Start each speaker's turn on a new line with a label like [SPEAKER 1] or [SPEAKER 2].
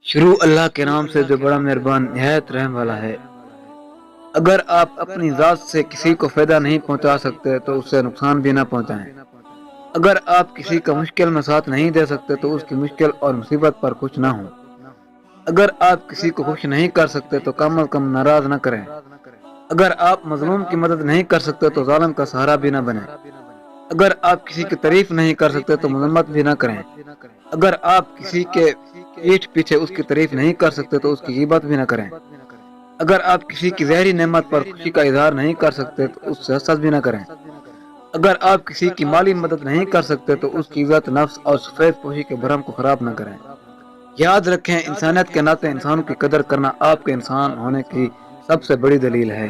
[SPEAKER 1] शुरू अल्लाह के नाम से जो बड़ा मेहरबान निहायत रहम वाला है। अगर आप अपनी ज़ात से किसी को फ़ायदा नहीं पहुंचा सकते तो उससे नुकसान भी ना पहुंचाएं। अगर आप किसी का मुश्किल में साथ नहीं दे सकते तो उसकी मुश्किल और मुसीबत पर खुश ना हो। अगर आप किसी को खुश नहीं कर सकते तो कम अज़ कम नाराज़ न करें। अगर आप मजलूम की मदद नहीं कर सकते तो जालिम का सहारा भी ना बने। अगर आप किसी की तारीफ नहीं कर सकते तो मजम्मत भी ना करें। अगर आप किसी के पीठ पीछे उसकी तारीफ नहीं कर सकते तो उसकी ग़ीबत भी ना करें। अगर आप किसी की ज़हरी नेमत पर खुशी का इजहार नहीं कर सकते तो उससे हसद भी ना करें। अगर आप किसी की माली मदद नहीं कर सकते तो उसकी इज़्ज़त नफ्स और सफ़ेद पोशी के भरम को ख़राब न करें। याद रखें, इंसानियत के नाते इंसानों की कदर करना आपके इंसान होने की सबसे बड़ी दलील है।